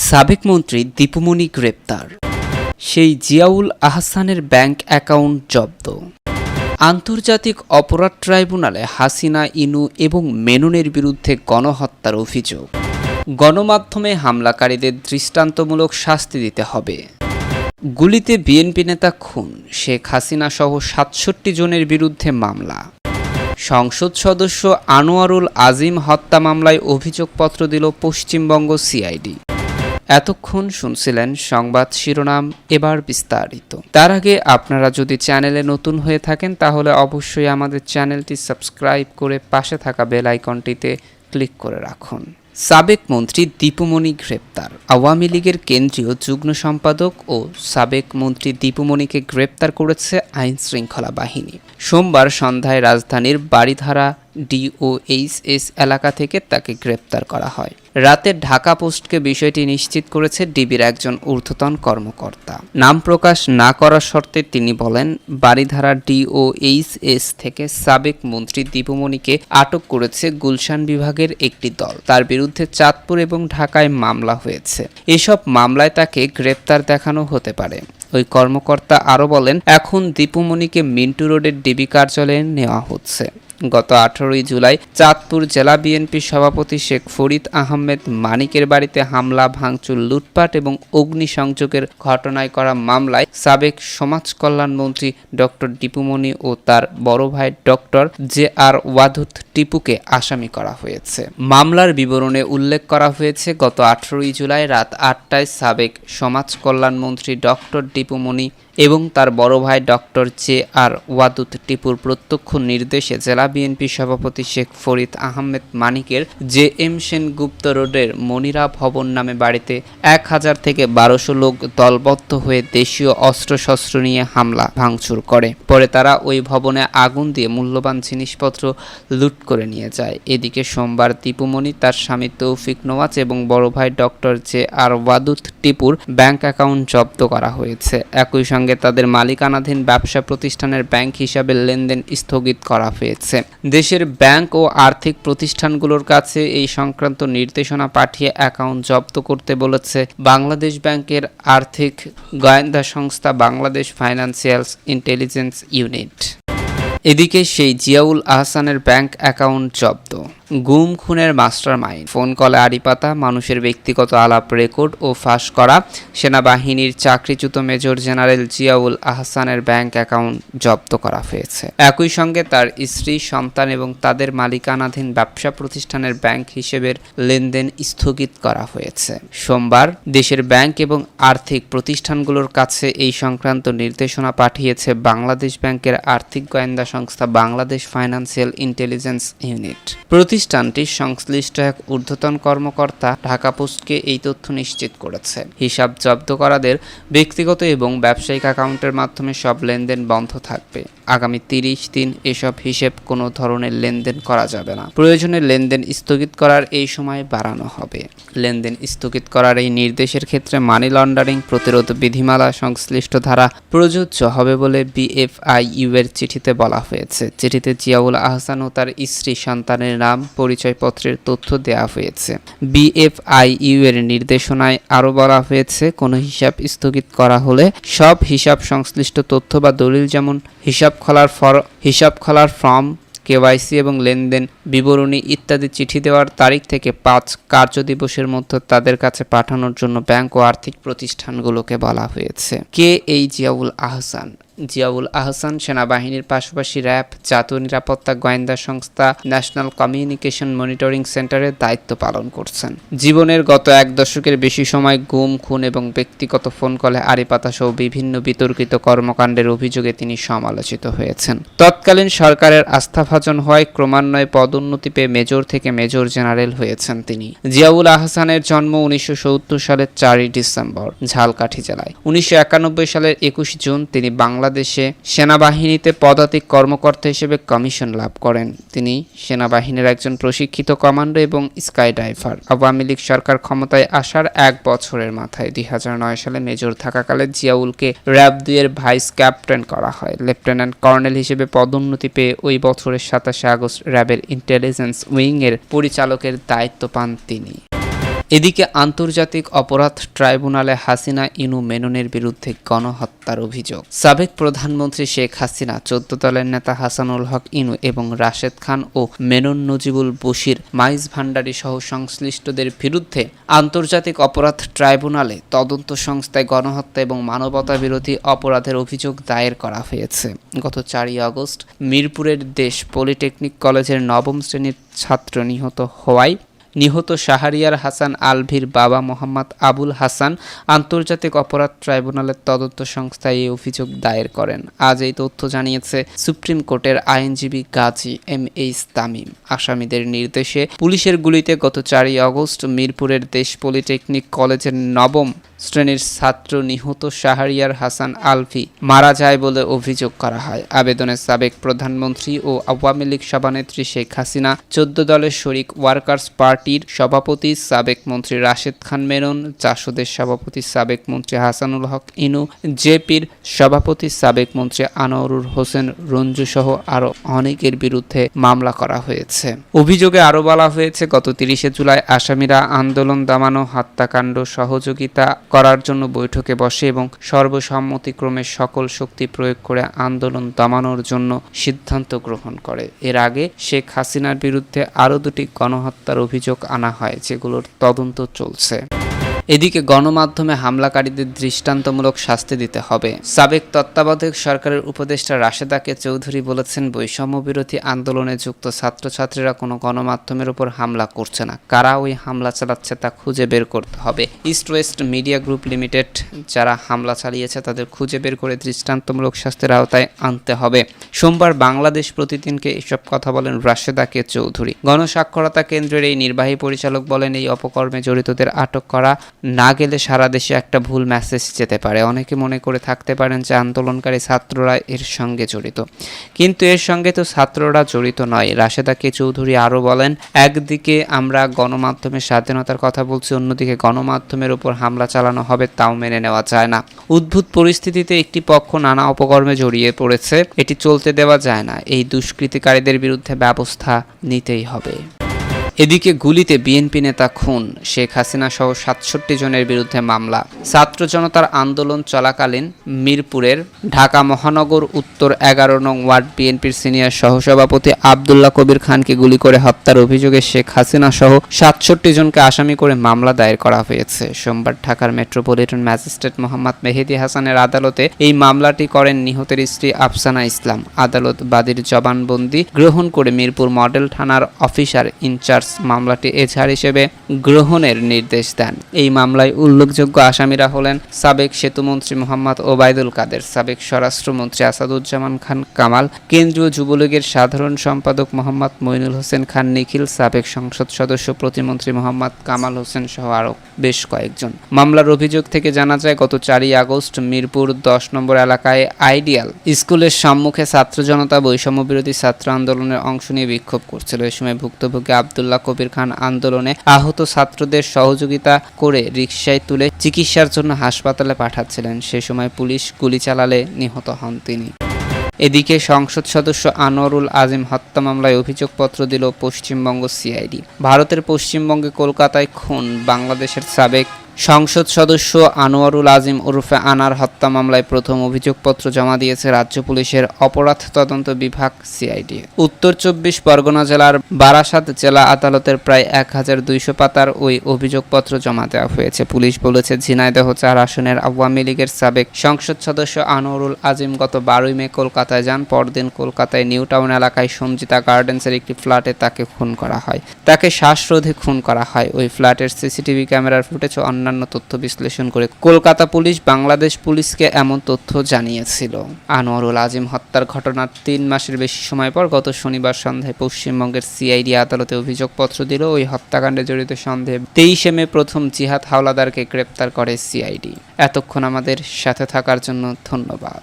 সাবেক মন্ত্রী দীপুমনি গ্রেপ্তার, সেই জিয়াউল আহসানের ব্যাংক অ্যাকাউন্ট জব্দ। আন্তর্জাতিক অপরাধ ট্রাইব্যুনালে হাসিনা, ইনু এবং মেননের বিরুদ্ধে গণহত্যার অভিযোগ। গণমাধ্যমে হামলাকারীদের দৃষ্টান্তমূলক শাস্তি দিতে হবে। গুলিতে বিএনপি নেতা খুন, শেখ হাসিনা সহ ৬৭ জনের বিরুদ্ধে মামলা। সংসদ সদস্য আনোয়ারুল আজিম হত্যা মামলায় অভিযোগপত্র দিল পশ্চিমবঙ্গ সিআইডি। এতক্ষণ শুনছিলেন সংবাদ শিরোনাম, এবার বিস্তারিত। তার আগে আপনারা যদি চ্যানেলে নতুন হয়ে থাকেন তাহলে অবশ্যই আমাদের চ্যানেলটি সাবস্ক্রাইব করে পাশে থাকা বেল আইকনটিতে ক্লিক করে রাখুন। সাবেক মন্ত্রী দীপুমনি গ্রেপ্তার। আওয়ামী লীগের কেন্দ্রীয় যুগ্ম সম্পাদক ও সাবেক মন্ত্রী দীপুমনিকে গ্রেপ্তার করেছে আইন শৃঙ্খলা বাহিনী। সোমবার সন্ধ্যায় রাজধানীর বারিধারা ডিওএইচএস এলাকা থেকে তাকে গ্রেপ্তার করা হয়। রাতে ঢাকা পোস্টকে বিষয়টি নিশ্চিত করেছে ডিবির একজন ঊর্ধ্বতন কর্মকর্তা। নাম প্রকাশ না করার শর্তে তিনি বলেন, বারিধারা ডিওএইচএস থেকে সাবেক মন্ত্রী দীপুমনিকে আটক করেছে গুলশান বিভাগের একটি দল। তার বিরুদ্ধে চাঁদপুর এবং ঢাকায় মামলা হয়েছে। এসব মামলায় তাকে গ্রেপ্তার দেখানো হতে পারে। ওই কর্মকর্তা আরও বলেন, এখন দীপুমনিকে মিন্টু রোডের ডিবি কার্যালয়ে নেওয়া হচ্ছে। গত 18 জুলাই চাঁদপুর জেলা বিএনপি সভাপতি শেখ ফরিদ আহমেদ মানিকের বাড়িতে হামলা, ভাঙচুর, লুটপাট এবং অগ্নিসংযোগের ঘটনায় করা মামলায় সাবেক সমাজ কল্যাণ মন্ত্রী ডক্টর দীপুমনি ও তার বড় ভাই ডক্টর জে.আর. ওয়াদুদ টিপুকে আসামি করা হয়েছে। মামলার বিবরণে উল্লেখ করা হয়েছে, গত 18 জুলাই রাত 8টায় সাবেক সমাজ কল্যাণ মন্ত্রী ডক্টর দীপুমনি এবং তার বড় ভাই ডক্টর জে.আর. ওয়াদুদ টিপুর প্রত্যক্ষ নির্দেশে জেলা বিএনপি সভাপতি শেখ ফরিদ আহমেদ মানিকের জে.এম. সেনগুপ্ত রোডের মনিরা ভবন নামে বাড়িতে 1000 থেকে 1200 লোক দলবদ্ধ হয়ে দেশীয় অস্ত্রশস্ত্র নিয়ে হামলা ভাঙচুর করে। পরে তারা ওই ভবনে আগুন দিয়ে মূল্যবান জিনিসপত্র লুট করে নিয়ে যায়। এদিকে সোমবার দীপুমনি, তার স্বামী তৌফিক নওয়াজ এবং বড় ভাই ডক্টর জে.আর. ওয়াদুদ টিপুর ব্যাংক অ্যাকাউন্ট জব্দ করা হয়েছে। একই সঙ্গে তাদের মালিকানাধীন ব্যবসা প্রতিষ্ঠানের ব্যাংক হিসাবে লেনদেন স্থগিত করা হয়েছে। দেশের ব্যাংক ও আর্থিক প্রতিষ্ঠানগুলোর কাছে এই সংক্রান্ত নির্দেশনা পাঠিয়ে অ্যাকাউন্ট জব্দ করতে বলেছে বাংলাদেশ ব্যাংকের আর্থিক গোয়েন্দা সংস্থা বাংলাদেশ ফাইন্যান্সিয়াল ইন্টেলিজেন্স ইউনিট। এদিকে সেই জিয়াউল আহসানের ব্যাংক অ্যাকাউন্ট জব্দ। গুম খুনের মাস্টারমাইন্ড, ফোন কলে আড়িপাতা, মানুষের ব্যক্তিগত আলাপ রেকর্ড ও ফাঁস করা সেনাবাহিনীর চাকরিচ্যুত মেজর জেনারেল জিয়াউল আহসানের ব্যাংক অ্যাকাউন্ট জব্দ করা হয়েছে। একই সঙ্গে তার স্ত্রী, সন্তান এবং তাদের মালিকানাধীন ব্যবসা প্রতিষ্ঠানের ব্যাংক হিসেবের লেনদেন স্থগিত করা হয়েছে। সোমবার দেশের ব্যাংক এবং আর্থিক প্রতিষ্ঠানগুলোর কাছে এই সংক্রান্ত নির্দেশনা পাঠিয়েছে বাংলাদেশ ব্যাংকের আর্থিক গোয়েন্দা সংস্থা বাংলাদেশ ফাইন্যান্সিয়াল ইন্টেলিজেন্স ইউনিট। প্রতিষ্ঠানটির সংশ্লিষ্ট এক ঊর্ধ্বতন কর্মকর্তা ঢাকা পোস্টকে এই তথ্য নিশ্চিত করেছে। হিসাব জব্দ করাদের ব্যক্তিগত এবং ব্যবসায়িক অ্যাকাউন্টের মাধ্যমে সব লেনদেন বন্ধ থাকবে। আগামী 30 দিন এসব হিসেব কোনো ধরনের লেনদেন করা যাবে না। প্রয়োজনে লেনদেন স্থগিত করার এই সময় বাড়ানো হবে। লেনদেন স্থগিত করার এই নির্দেশের ক্ষেত্রে মানি লন্ডারিং প্রতিরোধ বিধিমালা সংশ্লিষ্ট ধারা প্রযোজ্য হবে বলে বিএফআইইউ এর চিঠিতে বলা হয়েছে। চিঠিতে জিয়াউল আহসান ও তার স্ত্রী, সন্তানের নাম, পরিচয়পত্রের তথ্য দেওয়া হয়েছে। বিএফআইইউ এর নির্দেশনায় আরও বলা হয়েছে, কোনো হিসাব স্থগিত করা হলে সব হিসাব সংশ্লিষ্ট তথ্য বা দলিল, যেমন হিসাব খোলার ফর্ম, কেওয়াইসি এবং লেনদেন বিবরণী ইত্যাদি চিঠি দেওয়ার তারিখ থেকে 5 কার্যদিবসের মধ্যে তাদের কাছে পাঠানোর জন্য ব্যাংক ও আর্থিক প্রতিষ্ঠানগুলোকে বলা হয়েছে। কে এই জিয়াউল আহসান? জিয়াউল আহসান সেনাবাহিনীর পাশাপাশি র্যাব, জাতীয় নিরাপত্তা গোয়েন্দা সংস্থা ন্যাশনাল কমিউনিকেশন মনিটরিং সেন্টারের দায়িত্ব পালন করছেন। জীবনের গত 1 দশকের বেশি সময় গুম, খুন এবং ব্যক্তিগত ফোন কলে আড়িপাতা সহ বিভিন্ন বিতর্কিত কর্মকাণ্ডের অভিযোগে তিনি সমালোচিত হয়েছেন। তৎকালীন সরকারের আস্থাভাজন হওয়ায় ক্রমান্বয়ে পদোন্নতি পেয়ে মেজর থেকে মেজর জেনারেল হয়েছেন তিনি। জিয়াউল আহসানের জন্ম 1970 সালের 4 ডিসেম্বর ঝালকাঠি জেলায়। 1991 সালের 21 জুন তিনি বাংলাদেশে সেনাবাহিনীতে পদাতিক কর্মকর্তা হিসেবে কমিশন লাভ করেন। তিনি সেনাবাহিনীর একজন প্রশিক্ষিত কমান্ডো এবং স্কাই ডাইভার। আওয়ামী লীগ সরকার ক্ষমতায় আসার 1 বছরের মাথায় 2009 সালে মেজর থাকাকালে জিয়াউলকে র্যাব 2 এর ভাইস ক্যাপ্টেন করা হয়। লেফটেন্যান্ট কর্নেল হিসেবে পদোন্নতি পেয়ে ওই বছরের 27 আগস্ট র্যাবের ইন্টেলিজেন্স উইং এর পরিচালকের দায়িত্ব পান তিনি। এদিকে আন্তর্জাতিক অপরাধ ট্রাইব্যুনালে হাসিনা ইনু মেননের বিরুদ্ধে গণহত্যার অভিযোগ। সাবেক প্রধানমন্ত্রী শেখ হাসিনা, 14 দলের নেতা হাসানুল হক ইনু এবং রাশেদ খান ও মেনন নজিবুল বশির, মাইজ ভান্ডারী সহ সংশ্লিষ্টদের বিরুদ্ধে আন্তর্জাতিক অপরাধ ট্রাইব্যুনালে তদন্ত সংস্থায় গণহত্যা এবং মানবতা বিরোধী অপরাধের অভিযোগ দায়ের করা হয়েছে। গত 4 আগস্ট মিরপুরের দেশ পলিটেকনিক কলেজের 9ম শ্রেণীর ছাত্র নিহত হওয়ায় নিহত শাহরিয়ার হাসান আলভির বাবা মোহাম্মদ আবুল হাসান আন্তর্জাতিক অপরাধ ট্রাইব্যুনালের তদন্ত সংস্থায় এই অভিযোগ দায়ের করেন। আজ এই তথ্য জানিয়েছে সুপ্রিম কোর্টের আইনজীবী গাজী এম.এইচ তামিম। আসামিদের নির্দেশে পুলিশের গুলিতে গত 4 আগস্ট মিরপুরের দেশ পলিটেকনিক কলেজের 9ম শ্রেণীর ছাত্র নিহত শাহরিয়ার হাসান আলভি মারা যায় বলে অভিযোগ করা হয়। আবেদনে সাবেক প্রধানমন্ত্রী ও আওয়ামী লীগ সভানেত্রী শেখ হাসিনা, 14 দলের শরিক ওয়ার্কার্স পার্টির সভাপতি সাবেক মন্ত্রী রাশেদ খান মেনন, জাসদের সভাপতি সাবেক মন্ত্রী হাসানুল হক ইনু, জেপির সভাপতি সাবেক মন্ত্রী আনোয়ারুল হোসেন রঞ্জু সহ আরও অনেকের বিরুদ্ধে মামলা করা হয়েছে। অভিযোগে আরও বলা হয়েছে, গত 30 জুলাই আসামিরা আন্দোলন দমানো, হত্যাকাণ্ড সহযোগিতা করার জন্য বৈঠকে বসে এবং সর্বসম্মতিক্রমে সকল শক্তি প্রয়োগ করে আন্দোলন দমানোর জন্য সিদ্ধান্ত গ্রহণ করে। এর আগে শেখ হাসিনার বিরুদ্ধে আরও 2টি গণহত্যার অভিযোগ আনা হয়, যেগুলোর তদন্ত চলছে। এদিকে গণমাধ্যমে হামলাকারীদের দৃষ্টান্তমূলক শাস্তি দিতে হবে। সাবেক তত্ত্বাবধায়ক সরকারের উপদেষ্টা রাশেদা কে চৌধুরী বলেছেন, বৈষম্য বিরোধী আন্দোলনে যুক্ত ছাত্রছাত্রীরা কোনো গণমাধ্যমের উপর হামলা করছে না। কারা ওই হামলা চালাচ্ছে তা খুঁজে বের করতে হবে। East West media group limited যারা হামলা চালিয়েছে তাদের খুঁজে বের করে দৃষ্টান্তমূলক শাস্তির আওতায় আনতে হবে। সোমবার বাংলাদেশ প্রতিদিনকে এসব কথা বলেন রাশেদা কে চৌধুরী। গণস্বাক্ষরতা কেন্দ্রের এই নির্বাহী পরিচালক বলেন, এই অপকর্মে জড়িতদের আটক করা না গেলে সারা দেশে একটা ভুল মেসেজ যেতে পারে। অনেকে মনে করে থাকতে পারেন যে আন্দোলনকারী ছাত্ররা এর সঙ্গে জড়িত, কিন্তু এর সঙ্গে তো ছাত্ররা জড়িত নয়। রাশেদা কে চৌধুরী আরও বলেন, একদিকে আমরা গণমাধ্যমের স্বাধীনতার কথা বলছি, অন্যদিকে গণমাধ্যমের উপর হামলা চালানো হবে, তাও মেনে নেওয়া যায় না। উদ্ভুত পরিস্থিতিতে একটি পক্ষ নানা অপকর্মে জড়িয়ে পড়েছে, এটি চলতে দেওয়া যায় না। এই দুষ্কৃতিকারীদের বিরুদ্ধে ব্যবস্থা নিতেই হবে। এদিকে গুলিতে বিএনপি নেতা খুন, শেখ হাসিনা সহ 67 জনের বিরুদ্ধে মামলা। ছাত্র জনতার আন্দোলন চলাকালীন মিরপুরের ঢাকা মহানগর উত্তর 11 নং ওয়ার্ড বিএনপির সিনিয়র সহসভাপতি আব্দুল্লাহ কবির খানকে গুলি করে হত্যার অভিযোগে শেখ হাসিনা সহ 67 জনকে আসামি করে মামলা দায়ের করা হয়েছে। সোমবার ঢাকার মেট্রোপলিটন ম্যাজিস্ট্রেট মোহাম্মদ মেহেদী হাসানের আদালতে এই মামলাটি করেন নিহতের স্ত্রী আফসানা ইসলাম। আদালত বাদীর জবানবন্দি গ্রহণ করে মিরপুর মডেল থানার অফিসার ইনচার্জ মামলাটি এজাহার হিসেবে গ্রহণের নির্দেশ দেন। এই মামলায় উল্লেখযোগ্য আসামিরা হলেন সাবেক সেতুমন্ত্রী মোহাম্মদ ওবায়দুল কাদের, সাবেক স্বরাষ্ট্রমন্ত্রী আসাদুজ্জামান খান কামাল, কেন্দ্রীয় যুবলীগের সাধারণ সম্পাদক মোহাম্মদ মইনুল হোসেন খান নিখিল, সাবেক সংসদ সদস্য প্রতিমন্ত্রী মোহাম্মদ কামাল হোসেন সহ আরও বেশ কয়েকজন। মামলার অভিযোগ থেকে জানা যায়, গত 4 আগস্ট মিরপুর 10 নম্বর এলাকায় আইডিয়াল স্কুলের সম্মুখে ছাত্র জনতা বৈষম্য বিরোধী ছাত্র আন্দোলনের অংশ নিয়ে বিক্ষোভ করছিল। এ সময় ভুক্তভোগী আব্দুল্লাহ কবির খান আন্দোলনে আহত ছাত্রদের সহযোগিতা করে রিকশায় তুলে চিকিৎসার জন্য হাসপাতালে পাঠাচ্ছিলেন। সে সময় পুলিশ গুলি চালালে নিহত হন তিনি। এদিকে সংসদ সদস্য আনোয়ারুল আজিম হত্যা মামলায় অভিযোগপত্র দিল পশ্চিমবঙ্গ সিআইডি। ভারতের পশ্চিমবঙ্গে কলকাতায় খুন বাংলাদেশের সাবেক সংসদ সদস্য আনোয়ারুল আজিম ওরফে আনার হত্যা মামলায় প্রথম অভিযোগপত্র জমা দিয়েছে রাজ্য পুলিশের অপরাধ তদন্ত বিভাগ সিআইডি। উত্তর 24 পরগনা জেলার বারাসাত জেলা আদালতের প্রায় 1200 পাতার ওই অভিযোগপত্র জমা দেওয়া হয়েছে। পুলিশ বলেছে, ঝিনাইদহ 4 আসনের আওয়ামী লীগের সাবেক সংসদ সদস্য আনোয়ারুল আজিম গত 12 মে কলকাতায় যান। পরদিন কলকাতায় নিউ টাউন এলাকায় সঞ্জিতা গার্ডেন্সের একটি ফ্ল্যাটে তাকে খুন করা হয়। তাকে শ্বাসরোধে খুন করা হয়। ওই ফ্ল্যাটের সিসিটিভি ক্যামেরার ফুটেজ অন্যান্য তথ্য বিশ্লেষণ করে কলকাতা পুলিশ বাংলাদেশ পুলিশকে এমন তথ্য জানিয়েছিল। আনোয়ারুল আজিম হত্যার ঘটনার 3 মাসের বেশি সময় পর গত শনিবার সন্ধ্যায় পশ্চিমবঙ্গের সিআইডি আদালতে অভিযোগপত্র দিল। ওই হত্যাকাণ্ডে জড়িত সন্দেহে 23 মে প্রথম জিহাদ হাওলাদারকে গ্রেপ্তার করে সিআইডি। এতক্ষণ আমাদের সাথে থাকার জন্য ধন্যবাদ।